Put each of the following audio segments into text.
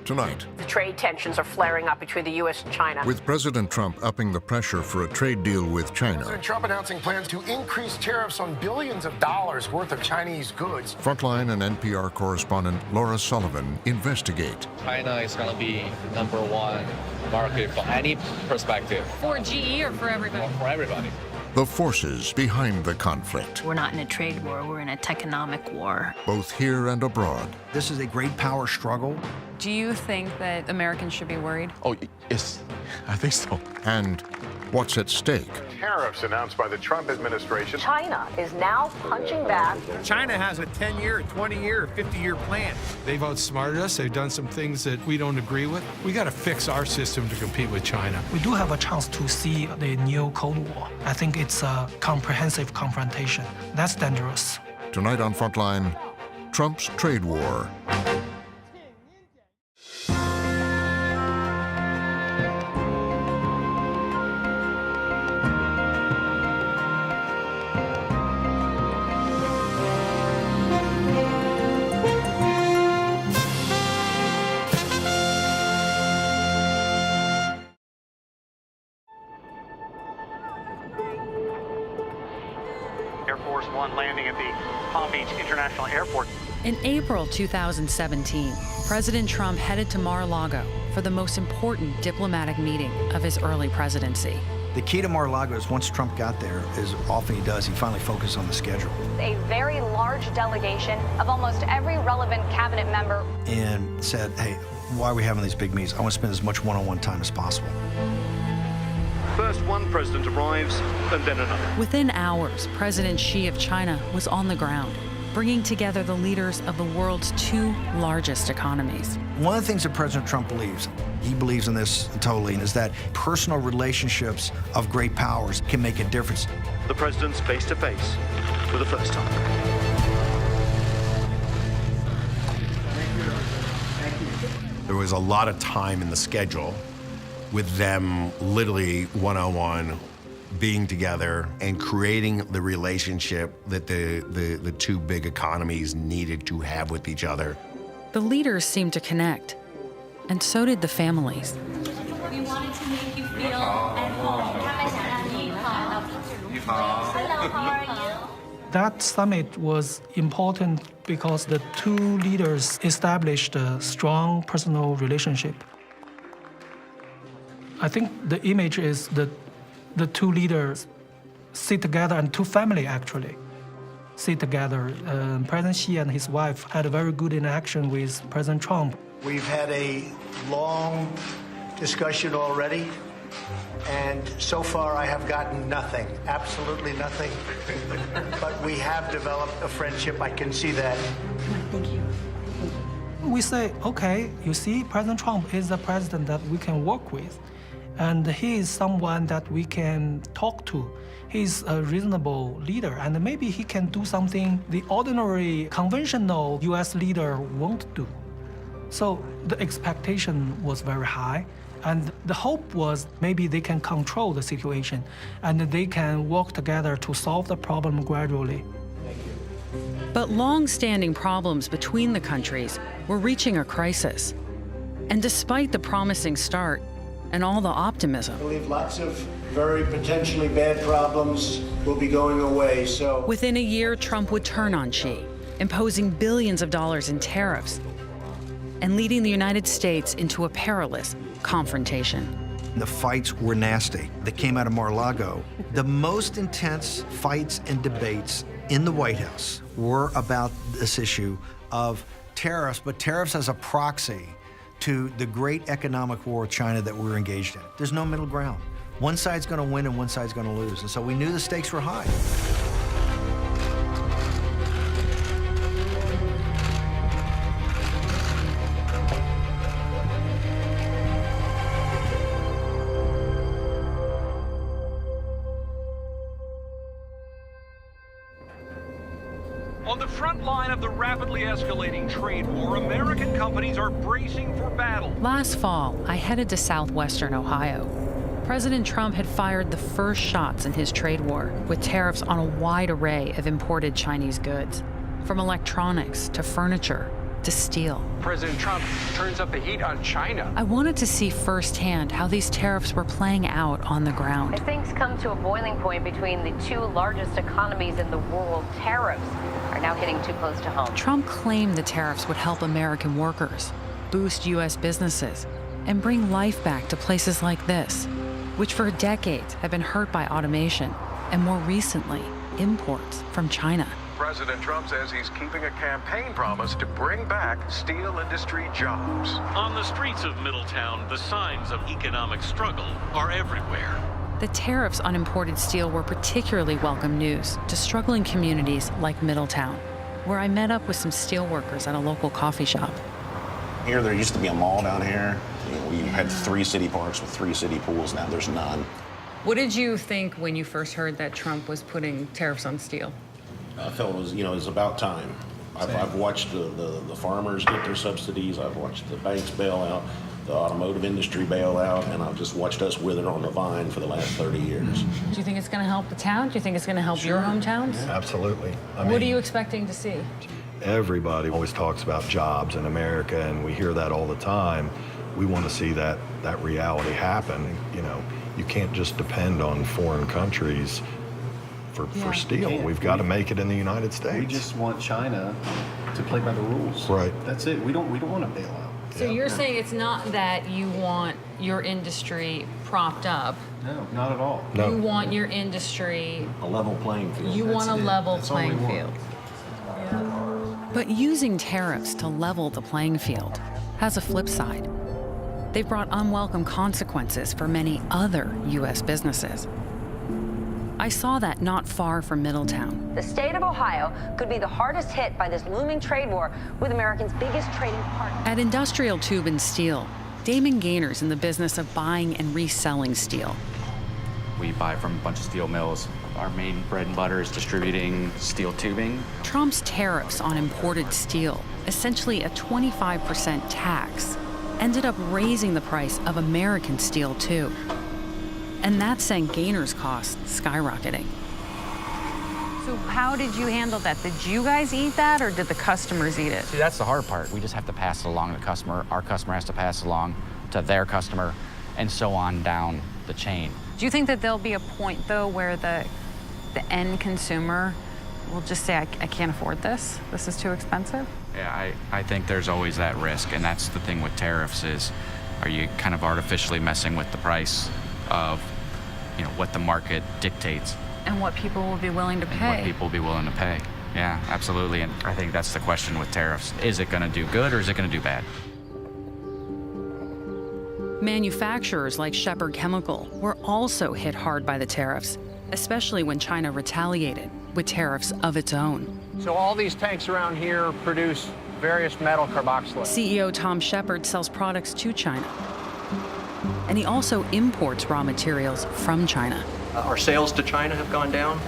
Tonight, the trade tensions are flaring up between the U.S. and China. with President Trump upping the pressure for a trade deal with China. President Trump announcing plans to increase tariffs on billions of dollars worth of Chinese goods. Frontline and NPR correspondent Laura Sullivan investigate. China is going to be #1 market from any perspective. For GE or for everybody? For everybody. The forces behind the conflict, We're not in a trade war, we're in a techonomic war. both here and abroad. This is a great power struggle. Do you think that Americans should be worried? Oh, yes, I think so. And what's at stake? Tariffs announced by the Trump administration. China is now punching back. China has a 10-year, 20-year, 50-year plan. They've outsmarted us. They've done some things that we don't agree with. We got to fix our system to compete with China. We do have a chance to see the new Cold War. I think it's a comprehensive confrontation. That's dangerous. Tonight on Frontline, Trump's trade war. Air Force One landing at the Palm Beach International Airport. In April 2017, President Trump headed to Mar-a-Lago for the most important diplomatic meeting of his early presidency. The key to Mar-a-Lago is once Trump got there, as often he does, he finally focused on the schedule. A very large delegation of almost every relevant cabinet member. And said, hey, why are we having these big meetings? I want to spend as much one-on-one time as possible. First one president arrives, and then another. Within hours, President Xi of China was on the ground, bringing together the leaders of the world's two largest economies. One of the things that President Trump believes, he believes in this totally, is that personal relationships of great powers can make a difference. The president's face-to-face for the first time. There was a lot of time in the schedule with them literally one-on-one being together and creating the relationship that the two big economies needed to have with each other. The leaders seemed to connect, and so did the families. We wanted to make you feel at home. Hello, how are you? That summit was important because the two leaders established a strong personal relationship. I think the image is that the two leaders sit together, and two family actually sit together. President Xi and his wife had a very good interaction with President Trump. We've had a long discussion already, and so far I have gotten nothing, absolutely nothing. But we have developed a friendship, I can see that. Thank you. We say, okay, you see, President Trump is a president that we can work with. And he is someone that we can talk to. He's a reasonable leader, and maybe he can do something the ordinary, conventional US leader won't do. So the expectation was very high, and the hope was maybe they can control the situation, and they can work together to solve the problem gradually. But long-standing problems between the countries were reaching a crisis. And despite the promising start, and all the optimism, I believe lots of very potentially bad problems will be going away, so. within a year, Trump would turn on Xi, imposing billions of dollars in tariffs and leading the United States into a perilous confrontation. The fights were nasty. They came out of Mar-a-Lago. The most intense fights and debates in the White House were about this issue of tariffs, but tariffs as a proxy to the great economic war with China that we're engaged in. There's no middle ground. One side's going to win and one side's going to lose. And so we knew the stakes were high. On the front line of the rapidly escalating trade war, American companies are bracing for battle. Last fall, I headed to southwestern Ohio. President Trump had fired the first shots in his trade war with tariffs on a wide array of imported Chinese goods, from electronics to furniture to steel. President Trump turns up the heat on China. I wanted to see firsthand how these tariffs were playing out on the ground. As things come to a boiling point between the two largest economies in the world, tariffs are now hitting too close to home. Trump claimed the tariffs would help American workers, boost U.S. businesses, and bring life back to places like this, which for decades have been hurt by automation and more recently, imports from China. President Trump says he's keeping a campaign promise to bring back steel industry jobs. On the streets of Middletown, the signs of economic struggle are everywhere. The tariffs on imported steel were particularly welcome news to struggling communities like Middletown, where I met up with some steel workers at a local coffee shop. Here, there used to be a mall down here. We had 3 city parks with 3 city pools. Now there's none. What did you think when you first heard that Trump was putting tariffs on steel? I felt it was about time. I've watched the farmers get their subsidies. I've watched the banks bail out, the automotive industry bail out, and I've just watched us wither on the vine for the last 30 years. Do you think it's going to help the town? Do you think it's going to help your hometowns? Absolutely. What are you expecting to see? Everybody always talks about jobs in America, and we hear that all the time. We want to see that reality happen. You can't just depend on foreign countries for steel. We've got to make it in the United States. We just want China to play by the rules. Right. That's it. We don't want to bail out. So you're saying it's not that you want your industry propped up. No, not at all. No. You want your industry a level playing field. You want a level That's all we playing want. field. But using tariffs to level the playing field has a flip side. They've brought unwelcome consequences for many other U.S. businesses. I saw that not far from Middletown. The state of Ohio could be the hardest hit by this looming trade war with America's biggest trading partner. At Industrial Tube and Steel, Damon Gaynor's in the business of buying and reselling steel. We buy from a bunch of steel mills. Our main bread and butter is distributing steel tubing. Trump's tariffs on imported steel, essentially a 25% tax, ended up raising the price of American steel too. And that sent Gaynor's costs skyrocketing. So how did you handle that? Did you guys eat that, or did the customers eat it? See, that's the hard part. We just have to pass it along to the customer. Our customer has to pass it along to their customer, and so on down the chain. Do you think that there'll be a point, though, where the end consumer will just say, I can't afford this? This is too expensive? Yeah, I think there's always that risk, and that's the thing with tariffs is, are you kind of artificially messing with the price of, what the market dictates? And what people will be willing to pay. And what people will be willing to pay. Yeah, absolutely. And I think that's the question with tariffs. Is it going to do good or is it going to do bad? Manufacturers like Shepherd Chemical were also hit hard by the tariffs, especially when China retaliated with tariffs of its own. So all these tanks around here produce various metal carboxylates. CEO Tom Shepherd sells products to China. And he also imports raw materials from China. Our sales to China have gone down,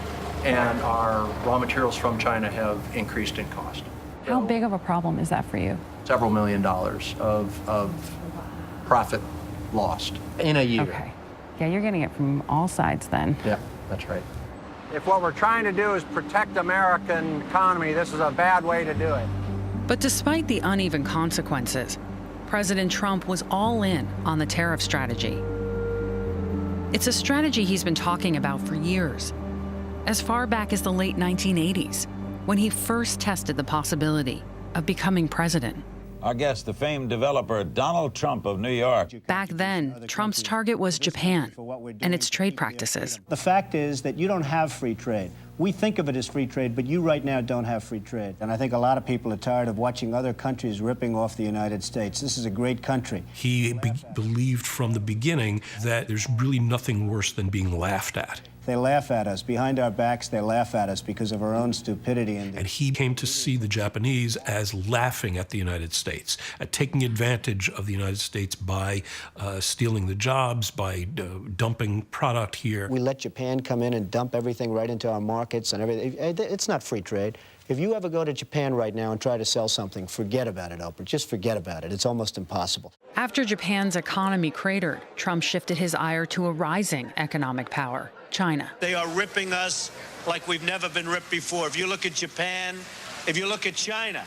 and our raw materials from China have increased in cost. How big of a problem is that for you? Several $1 million of profit lost in a year. Okay. Yeah, you're getting it from all sides then. Yeah, that's right. If what we're trying to do is protect the American economy, this is a bad way to do it. But despite the uneven consequences, President Trump was all in on the tariff strategy. It's a strategy he's been talking about for years, as far back as the late 1980s, when he first tested the possibility of becoming president. Our guest, the famed developer Donald Trump of New York. Back then, Trump's target was Japan and its trade practices. The fact is that you don't have free trade. We think of it as free trade, but you right now don't have free trade. And I think a lot of people are tired of watching other countries ripping off the United States. This is a great country. He believed from the beginning that there's really nothing worse than being laughed at. They laugh at us. Behind our backs, they laugh at us because of our own stupidity. And he came to see the Japanese as laughing at the United States, at taking advantage of the United States by stealing the jobs, by dumping product here. We let Japan come in and dump everything right into our markets and everything. It's not free trade. If you ever go to Japan right now and try to sell something, forget about it, Oprah. Just forget about it. It's almost impossible. After Japan's economy cratered, Trump shifted his ire to a rising economic power, China. They are ripping us like we've never been ripped before. If you look at Japan, if you look at China,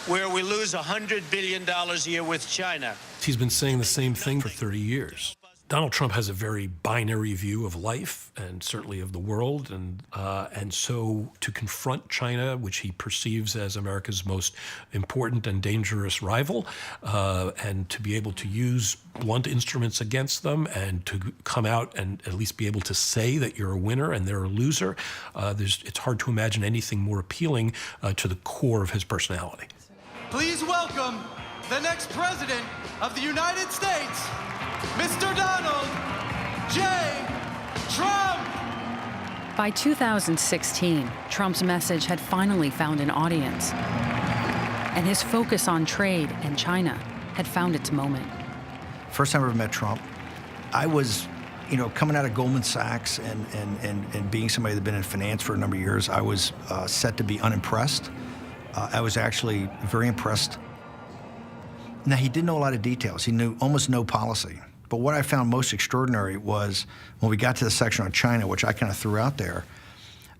where we lose $100 billion a year with China. He's been saying the same thing for 30 years. Donald Trump has a very binary view of life and certainly of the world, and so to confront China, which he perceives as America's most important and dangerous rival, and to be able to use blunt instruments against them and to come out and at least be able to say that you're a winner and they're a loser, it's hard to imagine anything more appealing to the core of his personality. Please welcome the next president of the United States, Mr. Donald J. Trump. By 2016, Trump's message had finally found an audience, and his focus on trade and China had found its moment. First time I ever met Trump, I was, coming out of Goldman Sachs and being somebody that had been in finance for a number of years, I was set to be unimpressed. I was actually very impressed. Now, he didn't know a lot of details. He knew almost no policy. But what I found most extraordinary was when we got to the section on China, which I kind of threw out there,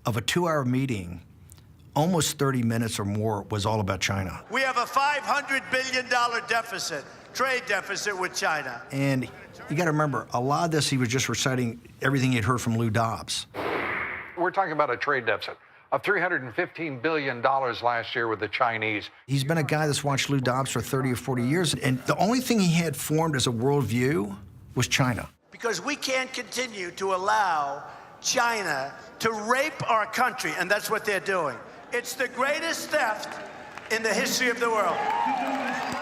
of a 2-hour meeting, almost 30 minutes or more was all about China. We have a $500 billion deficit, trade deficit with China. And you got to remember, a lot of this he was just reciting everything he'd heard from Lou Dobbs. We're talking about a trade deficit of $315 billion last year with the Chinese. He's been a guy that's watched Lou Dobbs for 30 or 40 years, and the only thing he had formed as a worldview was China. Because we can't continue to allow China to rape our country, and that's what they're doing. It's the greatest theft in the history of the world.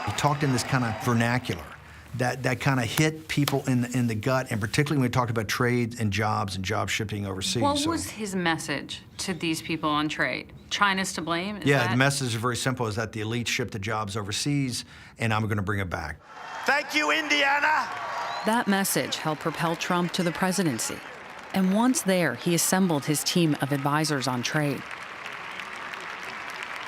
He talked in this kind of vernacular that kind of hit people in the gut, and particularly when we talked about trade and jobs shipping overseas. What was his message to these people on trade? China's to blame? The message is very simple, is that the elite ship the jobs overseas, and I'm going to bring it back. Thank you, Indiana. That message helped propel Trump to the presidency. And once there, he assembled his team of advisors on trade.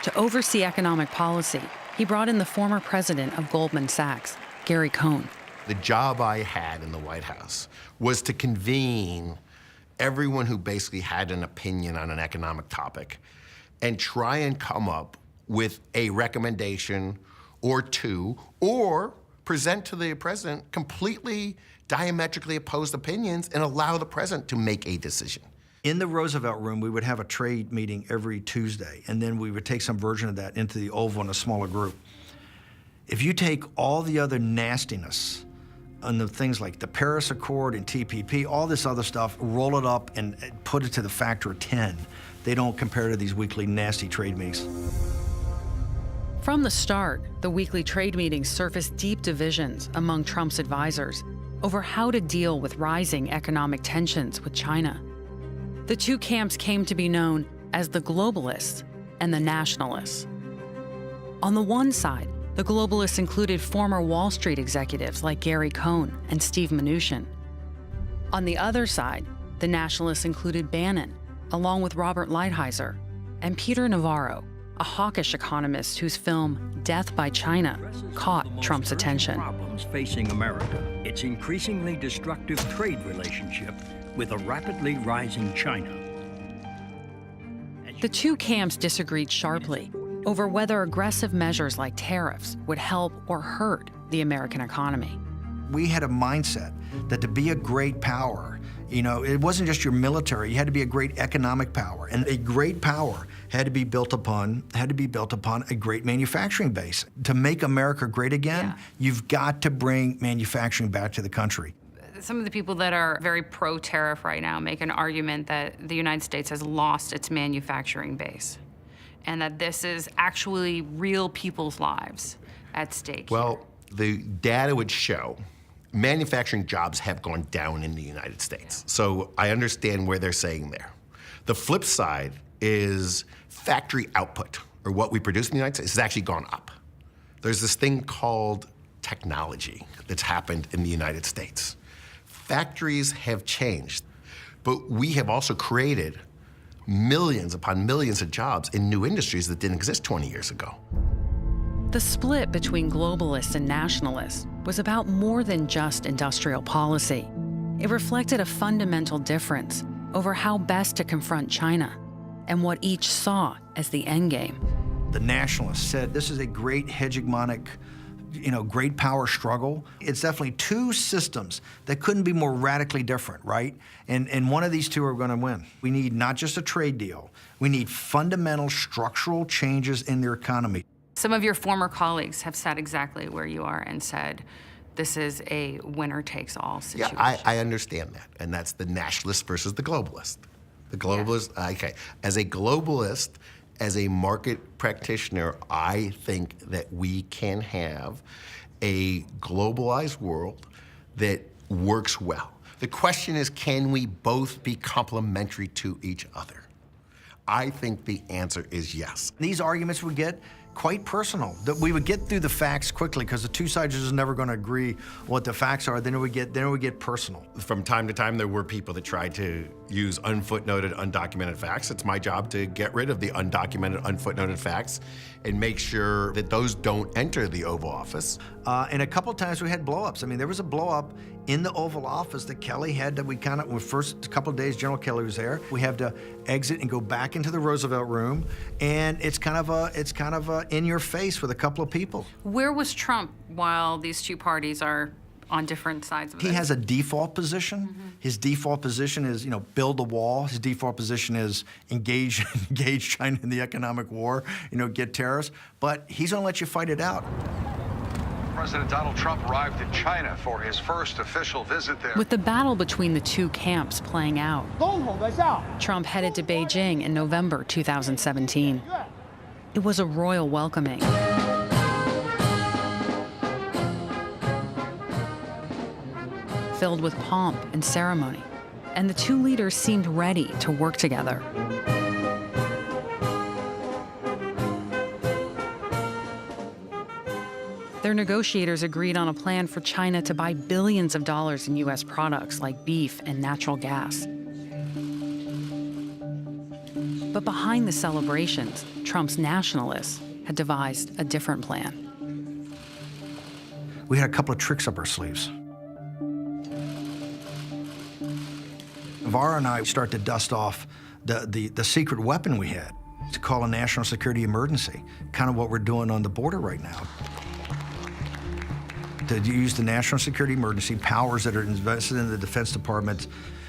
To oversee economic policy, he brought in the former president of Goldman Sachs, Gary Cohn. The job I had in the White House was to convene everyone who basically had an opinion on an economic topic and try and come up with a recommendation or two, or present to the president completely diametrically opposed opinions and allow the president to make a decision. In the Roosevelt Room, we would have a trade meeting every Tuesday, and then we would take some version of that into the Oval in a smaller group. If you take all the other nastiness and the things like the Paris Accord and TPP, all this other stuff, roll it up and put it to the factor of 10. They don't compare to these weekly nasty trade meetings. From the start, the weekly trade meetings surfaced deep divisions among Trump's advisors over how to deal with rising economic tensions with China. The two camps came to be known as the globalists and the nationalists. On the one side, the globalists included former Wall Street executives like Gary Cohn and Steve Mnuchin. On the other side, the nationalists included Bannon, along with Robert Lighthizer, and Peter Navarro, a hawkish economist whose film Death by China caught Trump's attention. Problems facing America, its increasingly destructive trade relationship with a rapidly rising China. The two camps disagreed sharply over whether aggressive measures like tariffs would help or hurt the American economy. We had a mindset that to be a great power, it wasn't just your military, you had to be a great economic power. And a great power had to be built upon a great manufacturing base. To make America great again, you've got to bring manufacturing back to the country. Some of the people that are very pro-tariff right now make an argument that the United States has lost its manufacturing base, and that this is actually real people's lives at stake. Well, the data would show manufacturing jobs have gone down in the United States. So I understand where they're saying there. The flip side is factory output, or what we produce in the United States, has actually gone up. There's this thing called technology that's happened in the United States. Factories have changed, but we have also created millions upon millions of jobs in new industries that didn't exist 20 years ago. The split between globalists and nationalists was about more than just industrial policy. It reflected a fundamental difference over how best to confront China and what each saw as the endgame. The nationalists said this is a great hegemonic, great power struggle. It's definitely two systems that couldn't be more radically different, right? And one of these two are going to win. We need not just a trade deal. We need fundamental structural changes in their economy. Some of your former colleagues have sat exactly where you are and said, this is a winner-takes-all situation. Yeah, I understand that, and that's the nationalist versus the globalist. The globalist, okay. As a globalist, as a market practitioner, I think that we can have a globalized world that works well. The question is, can we both be complementary to each other? I think the answer is yes. These arguments would get quite personal. That we would get through the facts quickly because the two sides are just never going to agree what the facts are. Then it would get personal. From time to time, there were people that tried to use unfootnoted, undocumented facts. It's my job to get rid of the undocumented, unfootnoted facts and make sure that those don't enter the Oval Office. And a couple times we had blow-ups. I mean, there was a blow-up in the Oval Office that Kelly had that we first couple of days, General Kelly was there. We have to exit and go back into the Roosevelt room, and it's kind of a in your face with a couple of people. Where was Trump while these two parties are on different sides of it? He has a default position. Mm-hmm. His default position is, build the wall. His default position is engage China in the economic war, get tariffs. But he's going to let you fight it out. President Donald Trump arrived in China for his first official visit there. With the battle between the two camps playing out, Trump headed to Beijing in November 2017. It was a royal welcoming. Filled with pomp and ceremony, and the two leaders seemed ready to work together. Their negotiators agreed on a plan for China to buy billions of dollars in U.S. products like beef and natural gas. But behind the celebrations, Trump's nationalists had devised a different plan. We had a couple of tricks up our sleeves. Vara and I start to dust off the secret weapon we had to call a national security emergency, kind of what we're doing on the border right now. To use the national security emergency powers that are invested in the Defense Department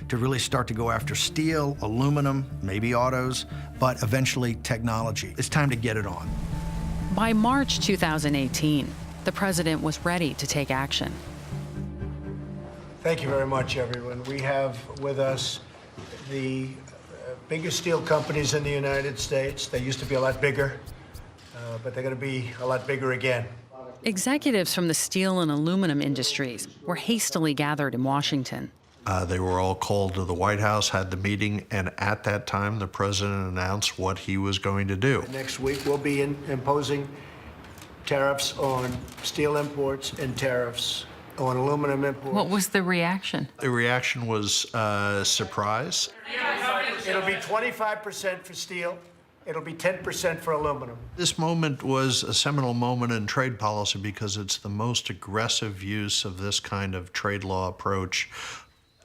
to really start to go after steel, aluminum, maybe autos, but eventually technology. It's time to get it on. By March 2018, the president was ready to take action. Thank you very much, everyone. We have with us the biggest steel companies in the United States. They used to be a lot bigger, but they're going to be a lot bigger again. Executives from the steel and aluminum industries were hastily gathered in Washington. They were all called to the White House, had the meeting, and at that time, the president announced what he was going to do. Next week, we'll be imposing tariffs on steel imports and tariffs on aluminum imports. What was the reaction? The reaction was surprise. It'll be 25% for steel. It'll be 10% for aluminum. This moment was a seminal moment in trade policy because it's the most aggressive use of this kind of trade law approach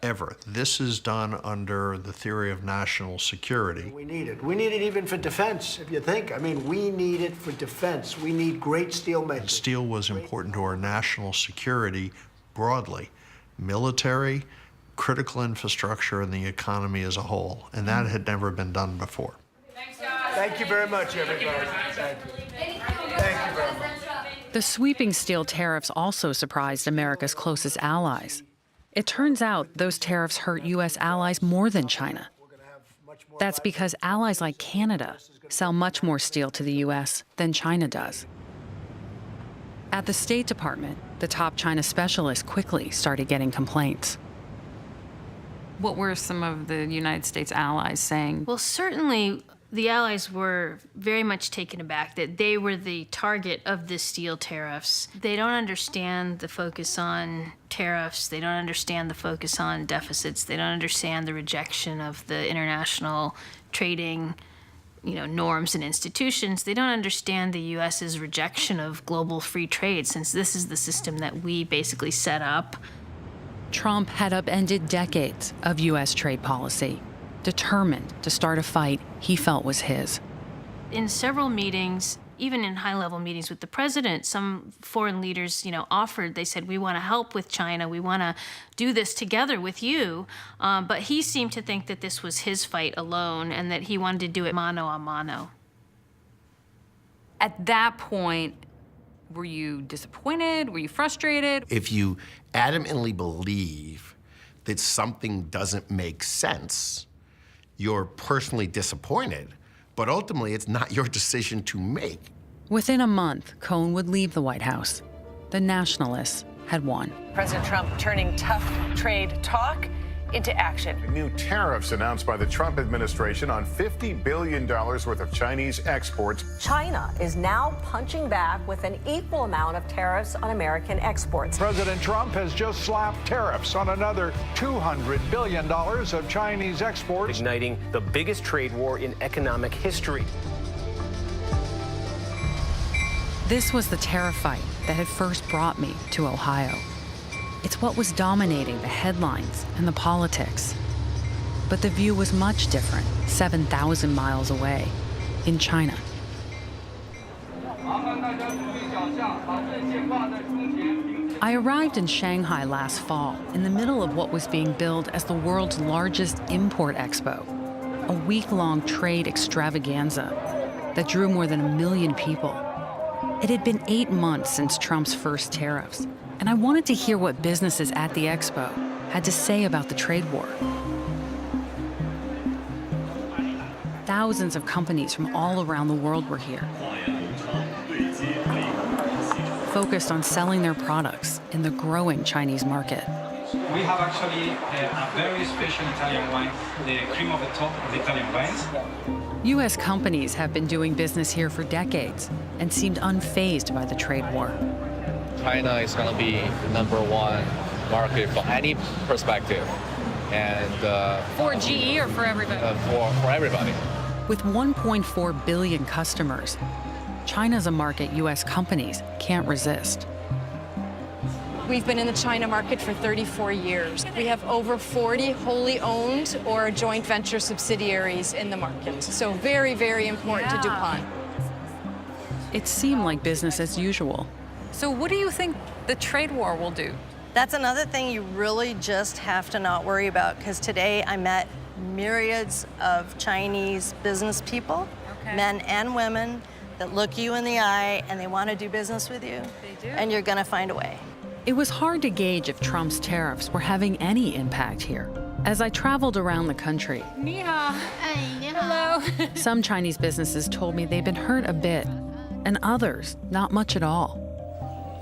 ever. This is done under the theory of national security. We need it. We need it even for defense, if you think. I mean, we need it for defense. We need great steel makers. Steel was important to our national security broadly. Military, critical infrastructure, and the economy as a whole. And that had never been done before. Thank you very much, everybody. Thank you. Thank you very much. The sweeping steel tariffs also surprised America's closest allies. It turns out those tariffs hurt U.S. allies more than China. That's because allies like Canada sell much more steel to the U.S. than China does. At the State Department, the top China specialists quickly started getting complaints. What were some of the United States allies saying? Well, certainly The Allies were very much taken aback that they were the target of the steel tariffs. They don't understand the focus on tariffs. They don't understand the focus on deficits. They don't understand the rejection of the international trading, norms and institutions. They don't understand the U.S.'s rejection of global free trade, since this is the system that we basically set up. Trump had upended decades of U.S. trade policy, determined to start a fight he felt was his. In several meetings, even in high-level meetings with the president, some foreign leaders, offered, they said, we want to help with China, we want to do this together with you. But he seemed to think that this was his fight alone and that he wanted to do it mano a mano. At that point, were you disappointed? Were you frustrated? If you adamantly believe that something doesn't make sense, you're personally disappointed, but ultimately it's not your decision to make. Within a month, Cohn would leave the White House. The nationalists had won. President Trump turning tough trade talk into action. New tariffs announced by the Trump administration on $50 billion worth of Chinese exports. China is now punching back with an equal amount of tariffs on American exports. President Trump has just slapped tariffs on another $200 billion of Chinese exports, igniting the biggest trade war in economic history. This was the tariff fight that had first brought me to Ohio. It's what was dominating the headlines and the politics. But the view was much different, 7,000 miles away, in China. I arrived in Shanghai last fall, in the middle of what was being billed as the world's largest import expo, a week-long trade extravaganza that drew more than 1 million people. It had been 8 months since Trump's first tariffs, and I wanted to hear what businesses at the expo had to say about the trade war. Thousands of companies from all around the world were here, focused on selling their products in the growing Chinese market. We have actually a very special Italian wine, the cream of the top of the Italian wines. U.S. companies have been doing business here for decades and seemed unfazed by the trade war. China is going to be the #1 market from any perspective. And for GE or for everybody? For everybody. With 1.4 billion customers, China's a market U.S. companies can't resist. We've been in the China market for 34 years. We have over 40 wholly owned or joint venture subsidiaries in the market. So very, very important to DuPont. It seemed like business as usual. So what do you think the trade war will do? That's another thing you really just have to not worry about, because today I met myriads of Chinese business people, men and women, that look you in the eye and they want to do business with you. They do. And you're going to find a way. It was hard to gauge if Trump's tariffs were having any impact here. As I traveled around the country, Ni hao. Hello. some Chinese businesses told me they'd been hurt a bit, and others not much at all.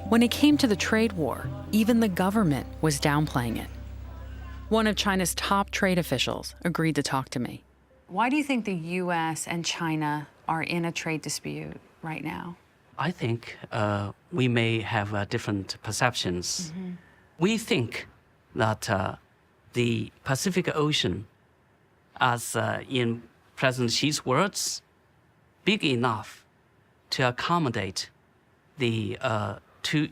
When it came to the trade war, even the government was downplaying it. One of China's top trade officials agreed to talk to me. Why do you think the U.S. and China are in a trade dispute right now? I think we may have different perceptions. Mm-hmm. We think that the Pacific Ocean, as in President Xi's words, big enough to accommodate the two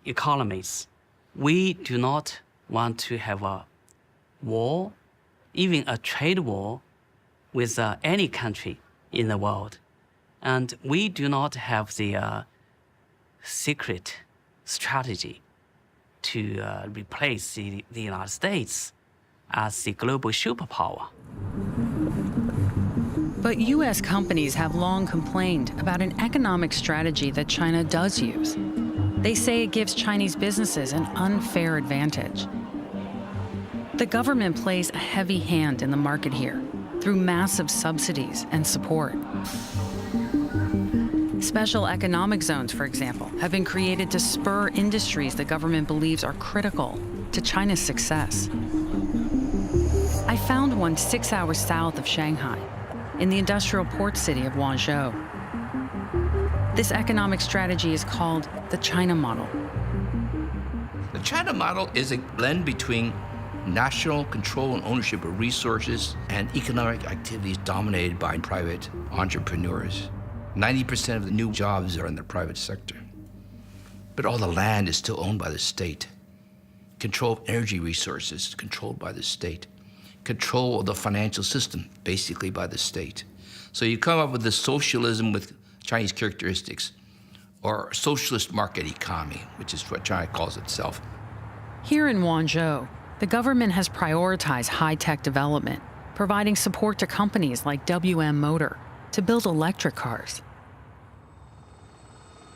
economies. We do not want to have a war, even a trade war, with any country in the world. And we do not have the secret strategy to replace the United States as the global superpower. But U.S. companies have long complained about an economic strategy that China does use. They say it gives Chinese businesses an unfair advantage. The government plays a heavy hand in the market here through massive subsidies and support. Special economic zones, for example, have been created to spur industries the government believes are critical to China's success. I found one 6 hours south of Shanghai. in the industrial port city of Guangzhou. This economic strategy is called the China model. The China model is a blend between national control and ownership of resources and economic activities dominated by private entrepreneurs. 90% of the new jobs are in the private sector. But all the land is still owned by the state. Control of energy resources controlled by the state. Control of the financial system, basically by the state. So you come up with this socialism with Chinese characteristics, or socialist market economy, which is what China calls itself. Here in Guangzhou, the government has prioritized high-tech development, providing support to companies like WM Motor to build electric cars.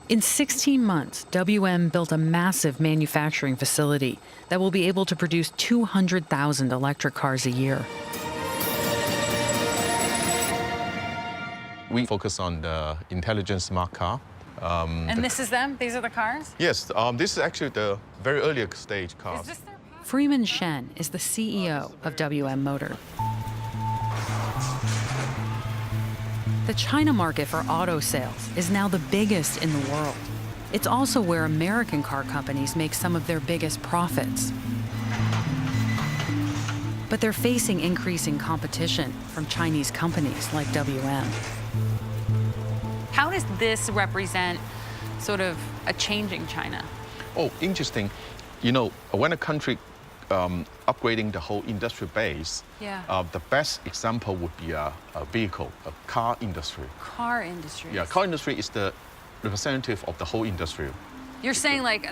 In 16 months, WM built a massive manufacturing facility that will be able to produce 200,000 electric cars a year. We focus on the intelligent smart car. And this is them? These are the cars? Yes, this is actually the very early stage cars. Freeman Shen is the CEO of WM Motor. The China market for auto sales is now the biggest in the world. It's also where American car companies make some of their biggest profits. But they're facing increasing competition from Chinese companies like WM. How does this represent sort of a changing China? Oh, interesting. You know, when a country upgrading the whole industrial base, the best example would be a vehicle, a car industry. Car industry. Yeah, car industry is the representative of the whole industry. You're saying like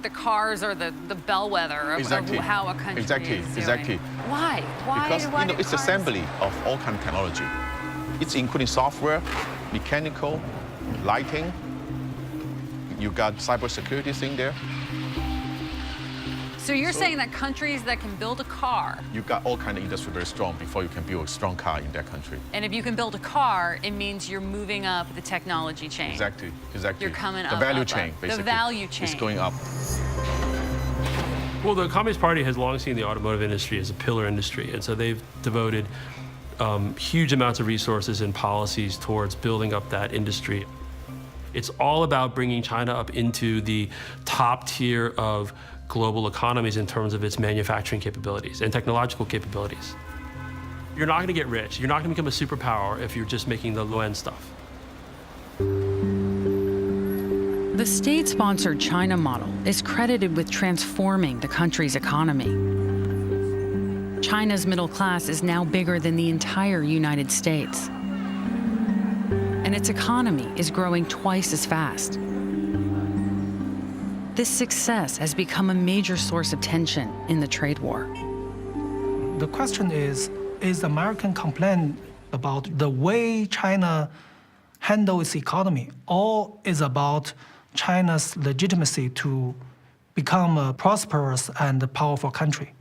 the cars are the bellwether of how a country is doing. Exactly. Why? Because it's assembly of all kind of technology. It's including software, mechanical, lighting. You got cybersecurity in there. So you're saying that countries that can build a car. You got all kind of industry very strong before you can build a strong car in that country. And if you can build a car, it means you're moving up the technology chain. Exactly. You're coming up. The value chain, basically. The value chain. It's going up. Well, the Communist Party has long seen the automotive industry as a pillar industry, and so they've devoted huge amounts of resources and policies towards building up that industry. It's all about bringing China up into the top tier of global economies in terms of its manufacturing capabilities and technological capabilities. You're not going to get rich. You're not going to become a superpower if you're just making the low-end stuff. The state-sponsored China model is credited with transforming the country's economy. China's middle class is now bigger than the entire United States. And its economy is growing twice as fast. This success has become a major source of tension in the trade war. The question is American complaint about the way China handles its economy, or is about China's legitimacy to become a prosperous and powerful country?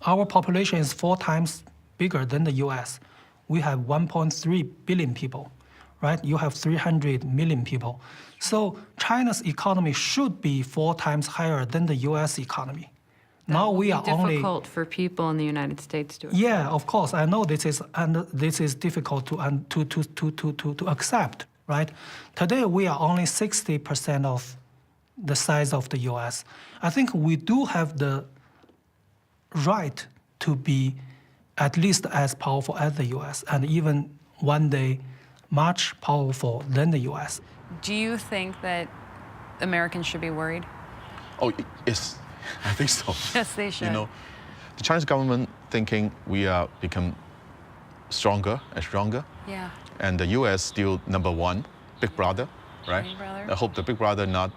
Our population is 4 times bigger than the US. We have 1.3 billion people, right? You have 300 million people. So China's economy should be 4 times higher than the US economy. Now we are only difficult for people in the United States to accept. Yeah, of course. I know this is difficult to accept, right? Today we are only 60% of the size of the US. I think we do have the right to be at least as powerful as the US, and even one day much powerful than the US. Do you think that Americans should be worried? Oh, yes, I think so. Yes, they should. You know, the Chinese government thinking we are become stronger and stronger. Yeah. And the US still #1, big brother, right? Big brother. I hope the big brother not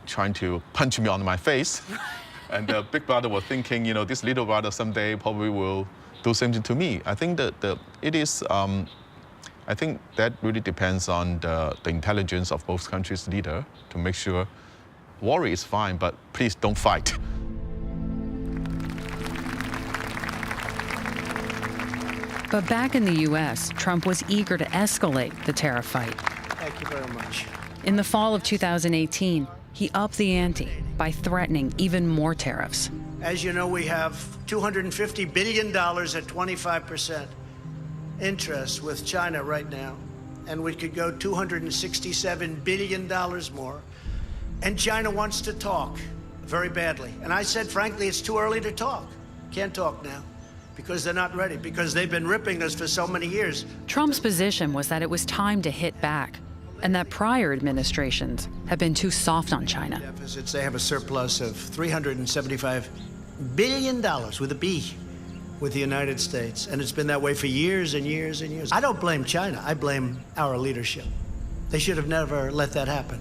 trying to punch me on my face. And the big brother was thinking, you know, this little brother someday probably will do something to me. I think that it is. I think that really depends on the intelligence of both countries' leader to make sure worry is fine, but please don't fight. But back in the US, Trump was eager to escalate the tariff fight. Thank you very much. In the fall of 2018, he upped the ante by threatening even more tariffs. As you know, we have $250 billion at 25%. interests with China right now, and we could go $267 billion more. And China wants to talk very badly. And I said, frankly, it's too early to talk. Can't talk now because they're not ready, because they've been ripping us for so many years. Trump's position was that it was time to hit back, and that prior administrations had been too soft on China. Deficits, they have a surplus of $375 billion with a B with the United States. And it's been that way for years and years and years. I don't blame China. I blame our leadership. They should have never let that happen.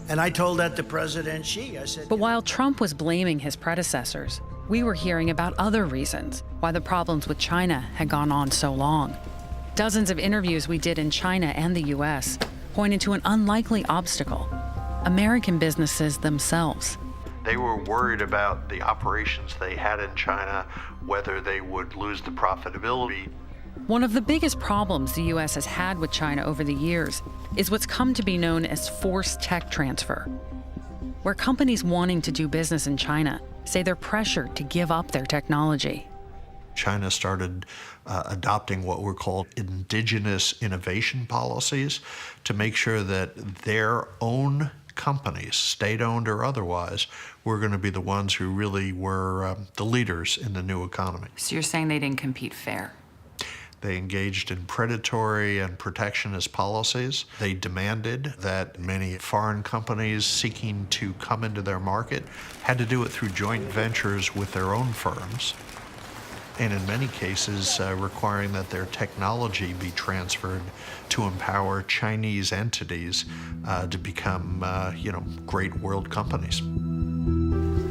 And I told that to President Xi. I said, but while Trump was blaming his predecessors, we were hearing about other reasons why the problems with China had gone on so long. Dozens of interviews we did in China and the U.S. pointed to an unlikely obstacle: American businesses themselves. They were worried about the operations they had in China, whether they would lose the profitability. One of the biggest problems the U.S. has had with China over the years is what's come to be known as forced tech transfer, where companies wanting to do business in China say they're pressured to give up their technology. China started adopting what were called indigenous innovation policies to make sure that their own companies, state-owned or otherwise, were going to be the ones who really were the leaders in the new economy. So you're saying they didn't compete fair? They engaged in predatory and protectionist policies. They demanded that many foreign companies seeking to come into their market had to do it through joint ventures with their own firms, and in many cases requiring that their technology be transferred to empower Chinese entities to become, great world companies.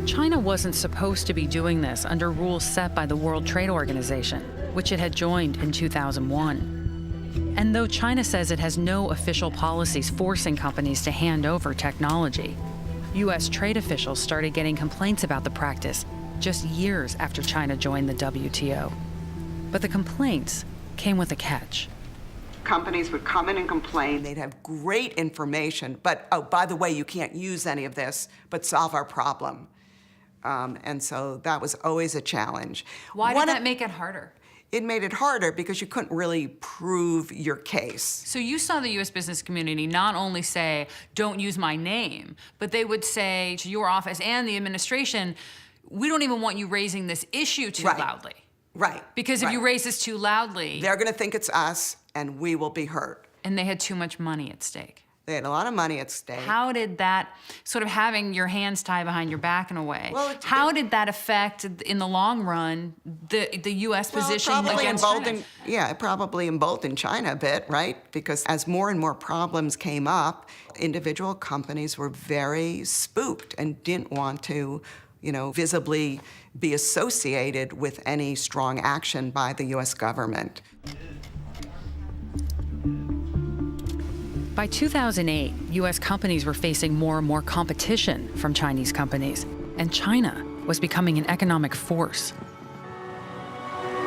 China wasn't supposed to be doing this under rules set by the World Trade Organization, which it had joined in 2001. And though China says it has no official policies forcing companies to hand over technology, U.S. trade officials started getting complaints about the practice just years after China joined the WTO. But the complaints came with a catch. Companies would come in and complain. They'd have great information, but, oh, by the way, you can't use any of this, but solve our problem. And so that was always a challenge. Why did that make it harder? It made it harder because you couldn't really prove your case. So you saw the U.S. business community not only say, don't use my name, but they would say to your office and the administration, we don't even want you raising this issue too loudly. Right. Because if you raise this too loudly, they're going to think it's us and we will be hurt. And they had too much money at stake. They had a lot of money at stake. How did that, sort of having your hands tied behind your back in a way, how did that affect, in the long run, the U.S. position against China? Yeah, it probably emboldened China a bit, right? Because as more and more problems came up, individual companies were very spooked and didn't want to, visibly be associated with any strong action by the U.S. government. By 2008, U.S. companies were facing more and more competition from Chinese companies, and China was becoming an economic force.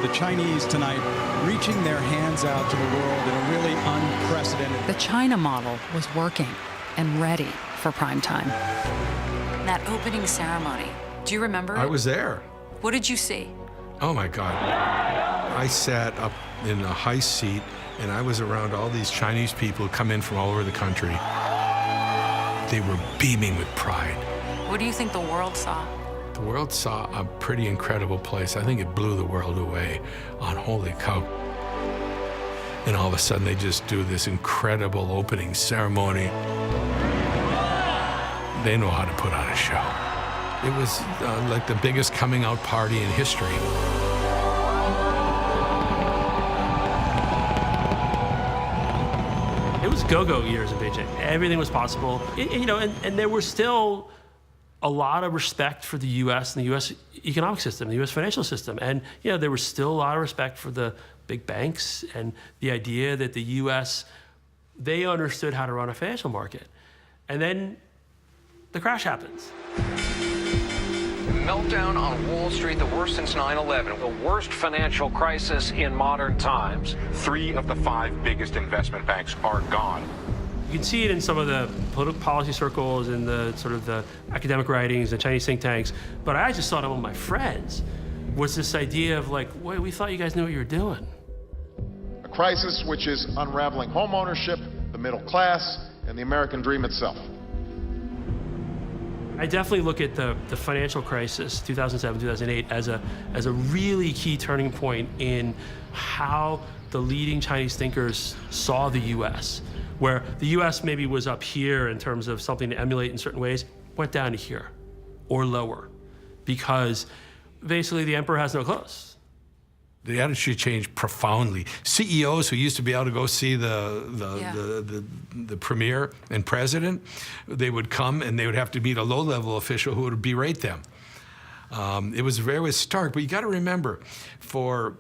The Chinese tonight reaching their hands out to the world in a really unprecedented... The China model was working and ready for prime time. That opening ceremony, do you remember it? I was there. What did you see? Oh my God. I sat up in a high seat and I was around all these Chinese people come in from all over the country. They were beaming with pride. What do you think the world saw? The world saw a pretty incredible place. I think it blew the world away on holy cow. And all of a sudden they just do this incredible opening ceremony. They know how to put on a show. It was like the biggest coming out party in history. It was go-go years in Beijing. Everything was possible. And there was still a lot of respect for the U.S. and the U.S. economic system, the U.S. financial system. And, there was still a lot of respect for the big banks and the idea that the U.S., they understood how to run a financial market. And then the crash happens. Meltdown on Wall Street, the worst since 9/11, the worst financial crisis in modern times. 3 of the 5 biggest investment banks are gone. You can see it in some of the political policy circles and the sort of the academic writings and Chinese think tanks, but I just saw it among my friends, was this idea of like, wait, we thought you guys knew what you were doing. crisis which is unraveling home ownership, the middle class, and the American dream itself. I definitely look at the financial crisis, 2007, 2008, as a really key turning point in how the leading Chinese thinkers saw the U.S., where the U.S. maybe was up here in terms of something to emulate in certain ways, went down to here or lower, because basically the emperor has no clothes. The attitude changed profoundly. CEOs who used to be able to go see the premier and president, they would come and they would have to meet a low-level official who would berate them. It was very stark, but you got to remember, for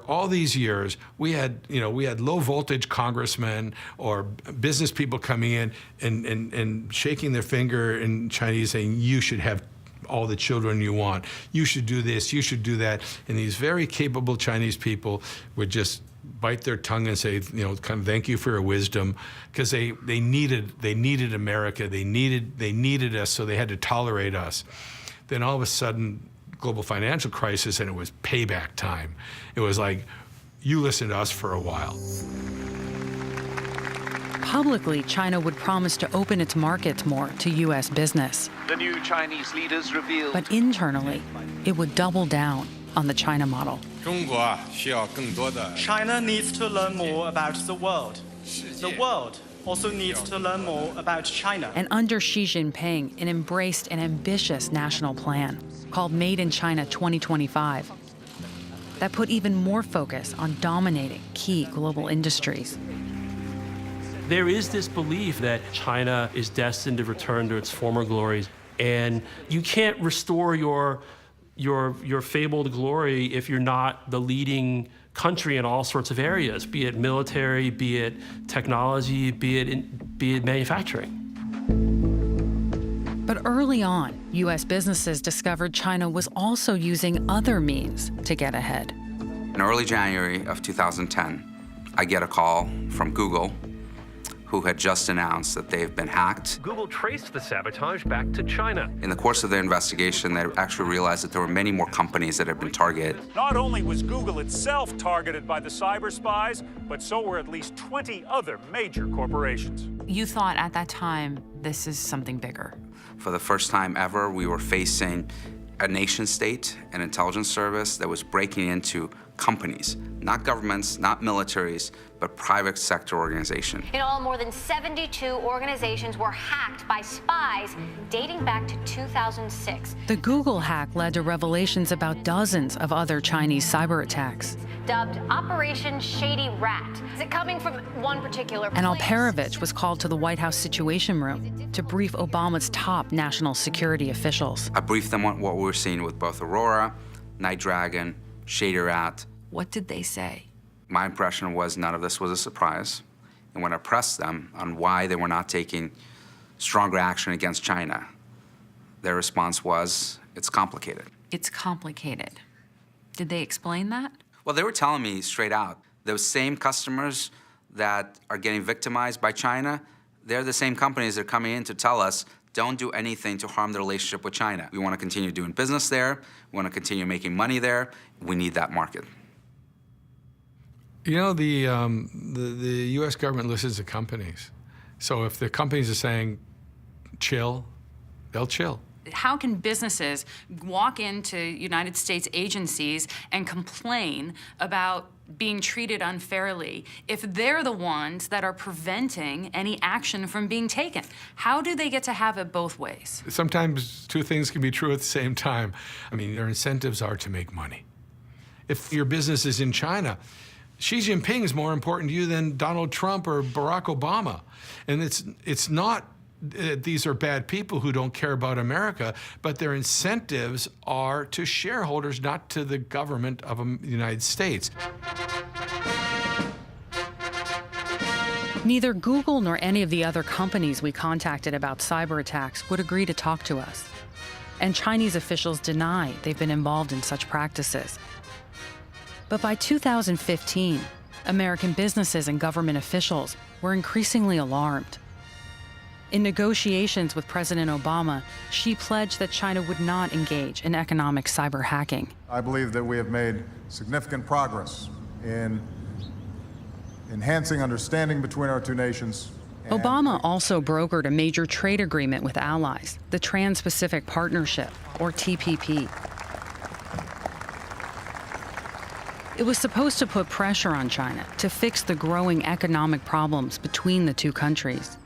all these years, we had low-voltage congressmen or business people coming in and shaking their finger in Chinese, saying you should have all the children you want. You should do this, you should do that. And these very capable Chinese people would just bite their tongue and say, kind of thank you for your wisdom, because they needed America, they needed us, so they had to tolerate us. Then all of a sudden, global financial crisis, and it was payback time. It was like, you listen to us for a while. Publicly, China would promise to open its markets more to U.S. business. The new Chinese leaders revealed. But internally, it would double down on the China model. China needs to learn more about the world. The world also needs to learn more about China. And under Xi Jinping, it embraced an ambitious national plan called Made in China 2025 that put even more focus on dominating key global industries. There is this belief that China is destined to return to its former glories, and you can't restore your fabled glory if you're not the leading country in all sorts of areas, be it military, be it technology, be it manufacturing. But early on, U.S. businesses discovered China was also using other means to get ahead. In early January of 2010, I get a call from Google, who had just announced that they've been hacked. Google traced the sabotage back to China. In the course of their investigation, they actually realized that there were many more companies that had been targeted. Not only was Google itself targeted by the cyber spies, but so were at least 20 other major corporations. You thought at that time, this is something bigger. For the first time ever, we were facing a nation state, an intelligence service that was breaking into companies, not governments, not militaries, but private sector organizations. In all, more than 72 organizations were hacked by spies dating back to 2006. The Google hack led to revelations about dozens of other Chinese cyber attacks. Dubbed Operation Shady Rat. Is it coming from one particular place? And Alperovitch was called to the White House Situation Room to brief Obama's top national security officials. I briefed them on what we were seeing with both Aurora, Night Dragon, Shady Rat. What did they say? My impression was none of this was a surprise. And when I pressed them on why they were not taking stronger action against China, their response was, it's complicated. It's complicated. Did they explain that? Well, they were telling me straight out, those same customers that are getting victimized by China, they're the same companies that are coming in to tell us, don't do anything to harm the relationship with China. We want to continue doing business there. We want to continue making money there. We need that market. You know, the U.S. government listens to companies. So if the companies are saying chill, they'll chill. How can businesses walk into United States agencies and complain about being treated unfairly if they're the ones that are preventing any action from being taken? How do they get to have it both ways? Sometimes two things can be true at the same time. I mean, their incentives are to make money. If your business is in China, Xi Jinping is more important to you than Donald Trump or Barack Obama. And it's not these are bad people who don't care about America, but their incentives are to shareholders, not to the government of the United States. Neither Google nor any of the other companies we contacted about cyber attacks would agree to talk to us. And Chinese officials deny they've been involved in such practices. But by 2015, American businesses and government officials were increasingly alarmed. In negotiations with President Obama, Xi pledged that China would not engage in economic cyber hacking. I believe that we have made significant progress in enhancing understanding between our two nations. Obama also brokered a major trade agreement with allies, the Trans-Pacific Partnership, or TPP. It was supposed to put pressure on China to fix the growing economic problems between the two countries.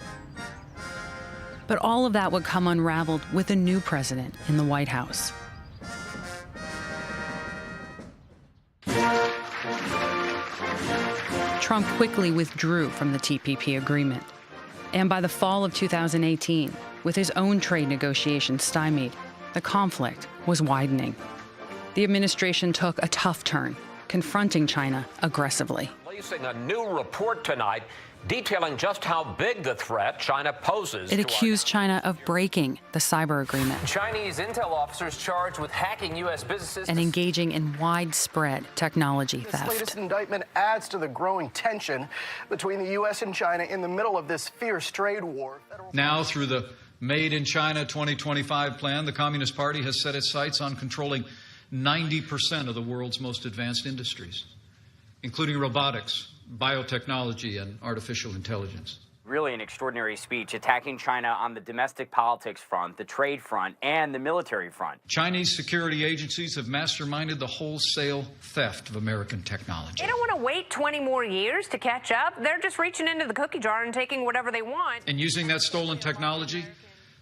But all of that would come unraveled with a new president in the White House. Trump quickly withdrew from the TPP agreement. And by the fall of 2018, with his own trade negotiations stymied, the conflict was widening. The administration took a tough turn, confronting China aggressively. Releasing a new report tonight detailing just how big the threat China poses. It accused China of breaking the cyber agreement. Chinese intel officers charged with hacking U.S. businesses and engaging in widespread technology This theft. latest indictment adds to the growing tension between the U.S. and China in the middle of this fierce trade war. Now, through the Made in China 2025 plan, the Communist Party has set its sights on controlling 90% of the world's most advanced industries, including robotics, biotechnology, and artificial intelligence. Really an extraordinary speech attacking China on the domestic politics front, the trade front, and the military front. Chinese security agencies have masterminded the wholesale theft of American technology. They don't want to wait 20 more years to catch up. They're just reaching into the cookie jar and taking whatever they want. And using that stolen technology,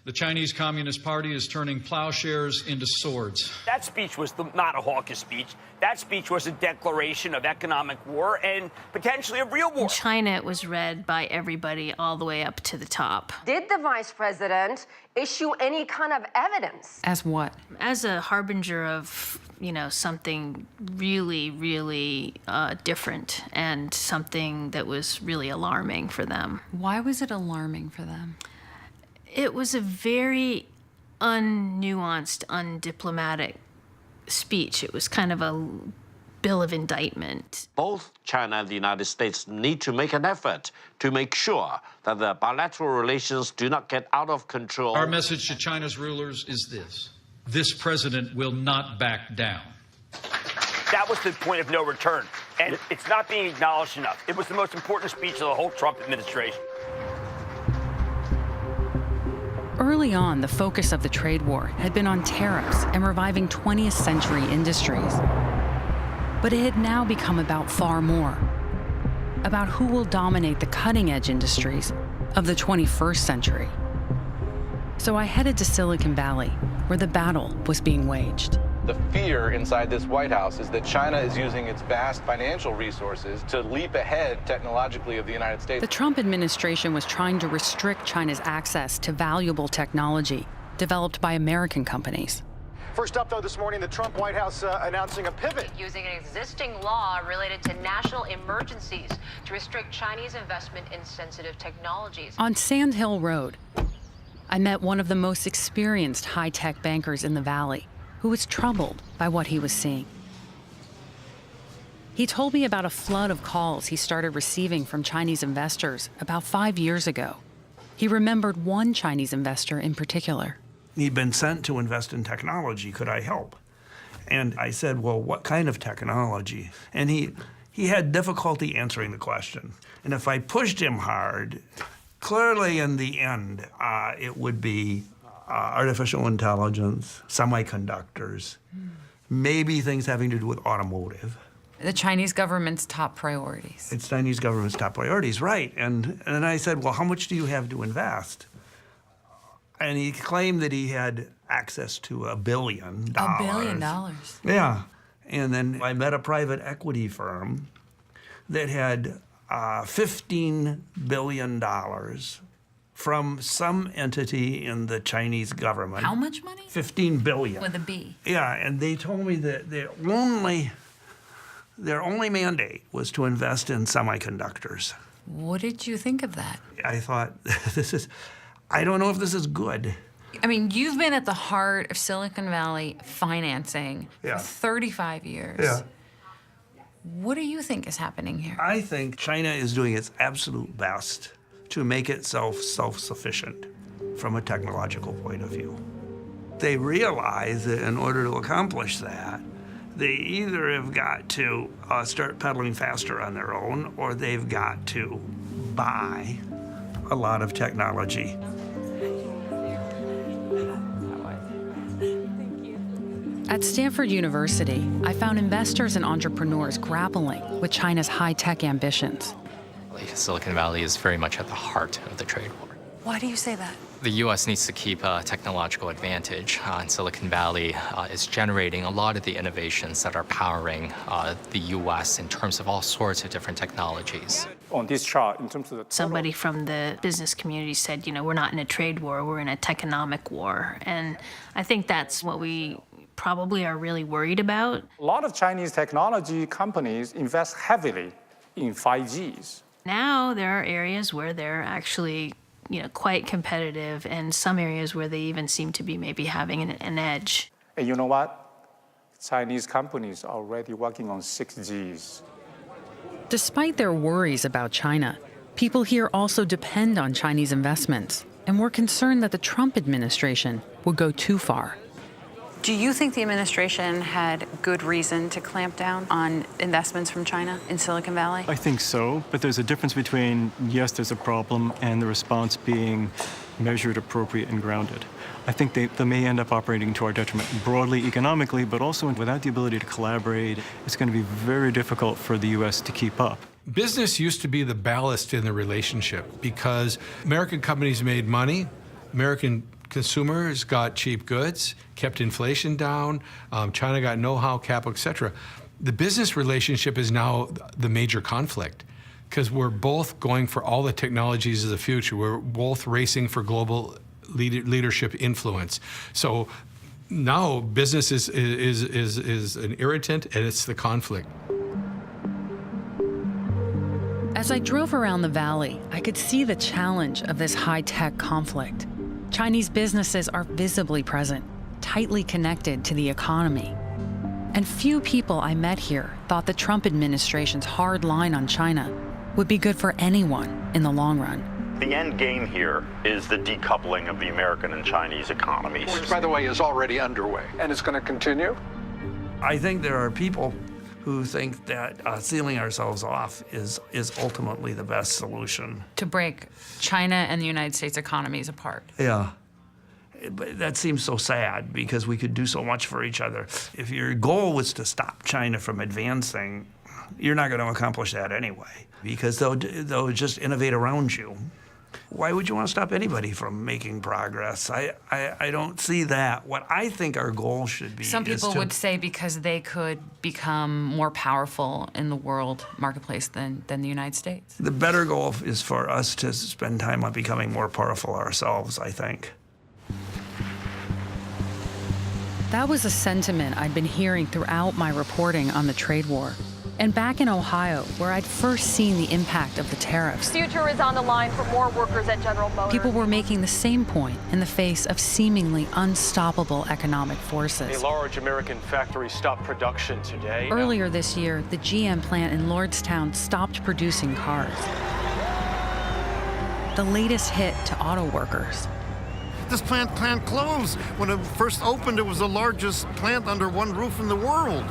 the Chinese Communist Party is turning plowshares into swords. That speech was not a hawkish speech. That speech was a declaration of economic war and potentially a real war. In China, it was read by everybody all the way up to the top. Did the vice president issue any kind of evidence? As what? As a harbinger of, something really, really different and something that was really alarming for them. Why was it alarming for them? It was a very unnuanced, undiplomatic speech. It was kind of a bill of indictment. Both China and the United States need to make an effort to make sure that the bilateral relations do not get out of control. Our message to China's rulers is this: this president will not back down. That was the point of no return, and it's not being acknowledged enough. It was the most important speech of the whole Trump administration. Early on, the focus of the trade war had been on tariffs and reviving 20th century industries. But it had now become about far more. About who will dominate the cutting-edge industries of the 21st century. So I headed to Silicon Valley, where the battle was being waged. The fear inside this White House is that China is using its vast financial resources to leap ahead technologically of the United States. The Trump administration was trying to restrict China's access to valuable technology developed by American companies. First up, though, this morning, the Trump White House announcing a pivot. Using an existing law related to national emergencies to restrict Chinese investment in sensitive technologies. On Sand Hill Road, I met one of the most experienced high-tech bankers in the Valley, who was troubled by what he was seeing. He told me about a flood of calls he started receiving from Chinese investors about 5 years ago. He remembered one Chinese investor in particular. He'd been sent to invest in technology. Could I help? And I said, well, what kind of technology? And he had difficulty answering the question. And if I pushed him hard, clearly in the end, it would be artificial intelligence, semiconductors, maybe things having to do with automotive. The Chinese government's top priorities. It's Chinese government's top priorities, right. And then I said, well, how much do you have to invest? And he claimed that he had access to $1 billion. $1 billion? Yeah. And then I met a private equity firm that had $15 billion from some entity in the Chinese government. How much money? $15 billion. With a B. Yeah, and they told me that their only mandate was to invest in semiconductors. What did you think of that? I thought, I don't know if this is good. I mean, you've been at the heart of Silicon Valley financing for 35 years. Yeah. What do you think is happening here? I think China is doing its absolute best to make itself self-sufficient from a technological point of view. They realize that in order to accomplish that, They either have got to start pedaling faster on their own, or they've got to buy a lot of technology. At Stanford University, I found investors and entrepreneurs grappling with China's high-tech ambitions. Silicon Valley is very much at the heart of the trade war. Why do you say that? The U.S. needs to keep a technological advantage, and Silicon Valley is generating a lot of the innovations that are powering the U.S. in terms of all sorts of different technologies. On this chart, in terms of the Somebody from the business community said, you know, we're not in a trade war, we're in a techonomic war. And I think that's what we probably are really worried about. A lot of Chinese technology companies invest heavily in 5Gs. Now there are areas where they're actually, you know, quite competitive, and some areas where they even seem to be maybe having an edge. And you know what? Chinese companies are already working on 6Gs. Despite their worries about China, people here also depend on Chinese investments and were concerned that the Trump administration would go too far. Do you think the administration had good reason to clamp down on investments from China in Silicon Valley? I think so, but there's a difference between, yes, there's a problem, and the response being measured, appropriate, and grounded. I think they may end up operating to our detriment broadly economically, but also without the ability to collaborate, it's going to be very difficult for the U.S. to keep up. Business used to be the ballast in the relationship because American companies made money, American consumers got cheap goods, kept inflation down, China got know-how, capital, et cetera. The business relationship is now the major conflict because we're both going for all the technologies of the future. We're both racing for global leadership influence. So now business is an irritant, and it's the conflict. As I drove around the valley, I could see the challenge of this high-tech conflict. Chinese businesses are visibly present, tightly connected to the economy. And few people I met here thought the Trump administration's hard line on China would be good for anyone in the long run. The end game here is the decoupling of the American and Chinese economies. Which, by the way, is already underway. And it's going to continue? I think there are people who think that sealing ourselves off is ultimately the best solution. To break China and the United States economies apart. Yeah. But that seems so sad because we could do so much for each other. If your goal was to stop China from advancing, you're not going to accomplish that anyway because they'll just innovate around you. Why would you want to stop anybody from making progress? I don't see that. What I think our goal should be Some people would say because they could become more powerful in the world marketplace than the United States. The better goal is for us to spend time on becoming more powerful ourselves, I think. That was a sentiment I'd been hearing throughout my reporting on the trade war. And back in Ohio, where I'd first seen the impact of the tariffs, Future is on the line for more workers at General Motors. People were making the same point in the face of seemingly unstoppable economic forces. A large American factory stopped production today. Earlier this year, the GM plant in Lordstown stopped producing cars. The latest hit to auto workers. This plant closed. When it first opened, it was the largest plant under one roof in the world.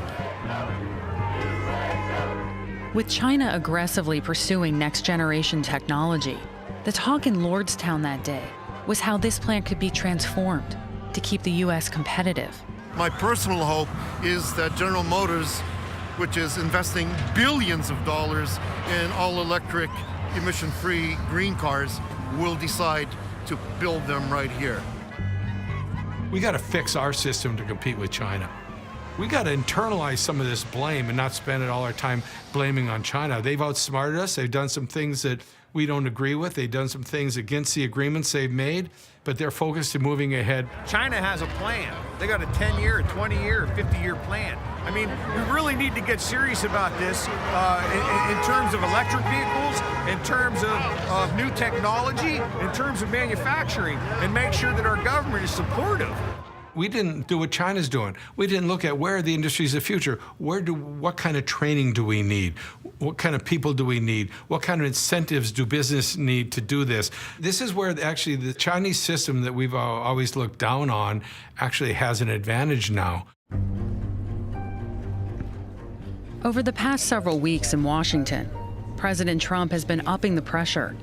With China aggressively pursuing next-generation technology, the talk in Lordstown that day was how this plant could be transformed to keep the U.S. competitive. My personal hope is that General Motors, which is investing billions of dollars in all-electric, emission-free green cars, will decide to build them right here. We got to fix our system to compete with China. We got to internalize some of this blame and not spend all our time blaming on China. They've outsmarted us. They've done some things that we don't agree with. They've done some things against the agreements they've made, but they're focused on moving ahead. China has a plan. They got a 10-year, 20-year, 50-year plan. I mean, we really need to get serious about this in terms of electric vehicles, in terms of new technology, in terms of manufacturing, and make sure that our government is supportive. We didn't do what China's doing. We didn't look at where are the industries of the future. What kind of training do we need? What kind of people do we need? What kind of incentives do business need to do this? This is where actually the Chinese system that we've always looked down on actually has an advantage now. Over the past several weeks in Washington, President Trump has been upping the pressure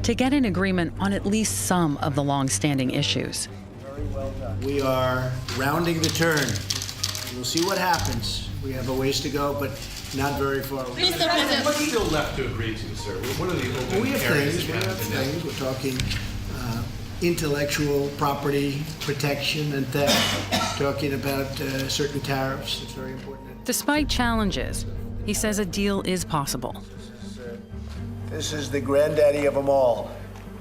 to get an agreement on at least some of the long-standing issues. We are rounding the turn. We'll see what happens. We have a ways to go, but not very far. Mr. President, what's still left to agree to, sir? What are the open We have areas? things. We're talking intellectual property protection and theft, talking about certain tariffs. It's very important. Despite challenges, he says a deal is possible. This is the granddaddy of them all,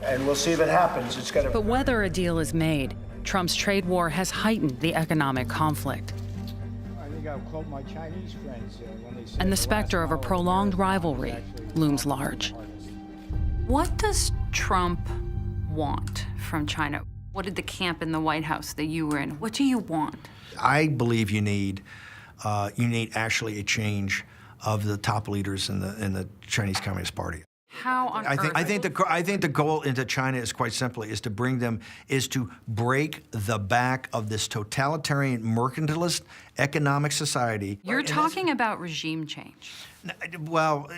and we'll see if it happens. It's got to. But whether a deal is made, Trump's trade war has heightened the economic conflict. I think I'll quote my Chinese friends when they say. And the specter of a prolonged rivalry looms large. What does Trump want from China? What did the camp in the White House that you were in, what do you want? I believe you need actually a change of the top leaders in the Chinese Communist Party. How on earth? I think the goal into China is quite simply to break the back of this totalitarian mercantilist economic society. You're talking about regime change. Well,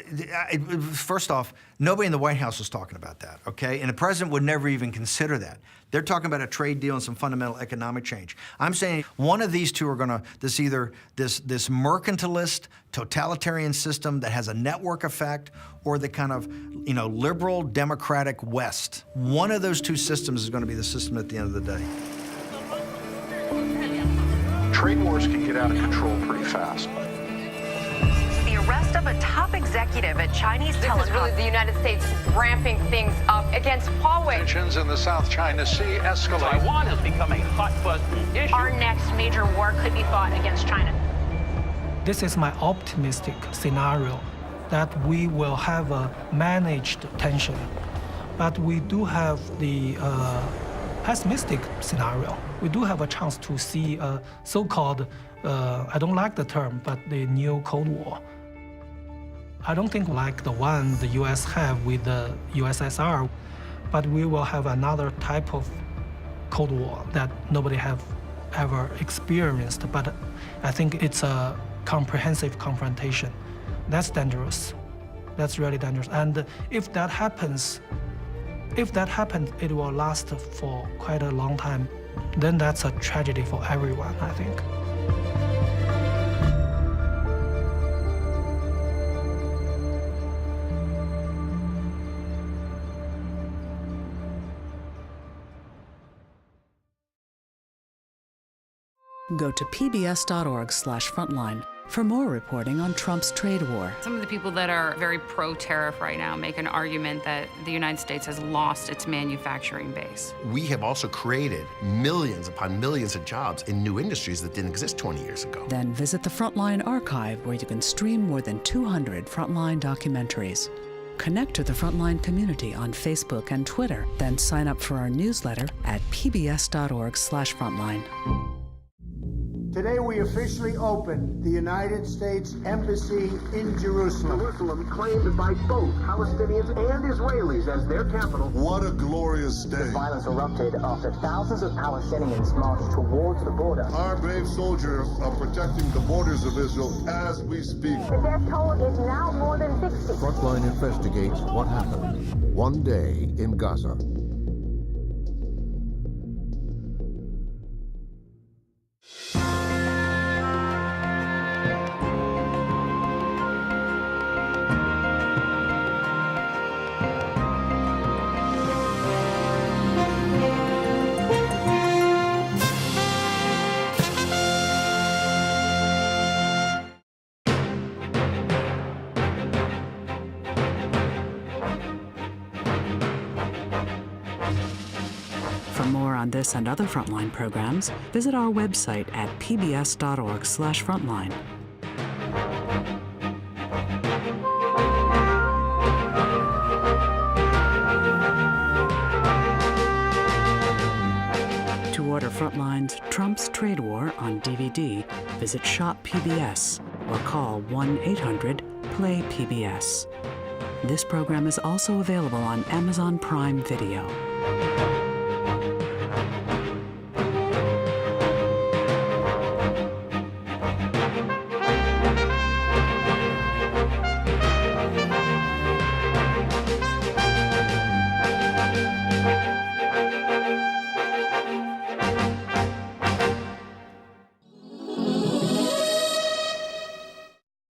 first off, nobody in the White House was talking about that, okay? And the president would never even consider that. They're talking about a trade deal and some fundamental economic change. I'm saying one of these two are gonna, this mercantilist, totalitarian system that has a network effect, or the kind of, liberal democratic West. One of those two systems is gonna be the system at the end of the day. Trade wars can get out of control pretty fast. The arrest of a top executive at Chinese telecom. This is really the United States ramping things up against Huawei. Tensions in the South China Sea escalate. Taiwan has become a hot-button issue. Our next major war could be fought against China. This is my optimistic scenario, that we will have a managed tension. But we do have the pessimistic scenario. We do have a chance to see a so-called, I don't like the term, but the new Cold War. I don't think like the one the US have with the USSR, but we will have another type of Cold War that nobody have ever experienced. But I think it's a comprehensive confrontation. That's dangerous. That's really dangerous. And if that happens, it will last for quite a long time. Then that's a tragedy for everyone, I think. Go to pbs.org/frontline for more reporting on Trump's trade war. Some of the people that are very pro-tariff right now make an argument that the United States has lost its manufacturing base. We have also created millions upon millions of jobs in new industries that didn't exist 20 years ago. Then visit the Frontline archive, where you can stream more than 200 Frontline documentaries. Connect to the Frontline community on Facebook and Twitter, then sign up for our newsletter at pbs.org/frontline. Today we officially open the United States Embassy in Jerusalem. Jerusalem claimed by both Palestinians and Israelis as their capital. What a glorious day. The violence erupted after thousands of Palestinians marched towards the border. Our brave soldiers are protecting the borders of Israel as we speak. The death toll is now more than 60. Frontline investigates what happened one day in Gaza. For more on this and other Frontline programs, visit our website at pbs.org/frontline. To order Frontline's Trump's Trade War on DVD, visit Shop PBS or call 1-800-PLAY-PBS. This program is also available on Amazon Prime Video.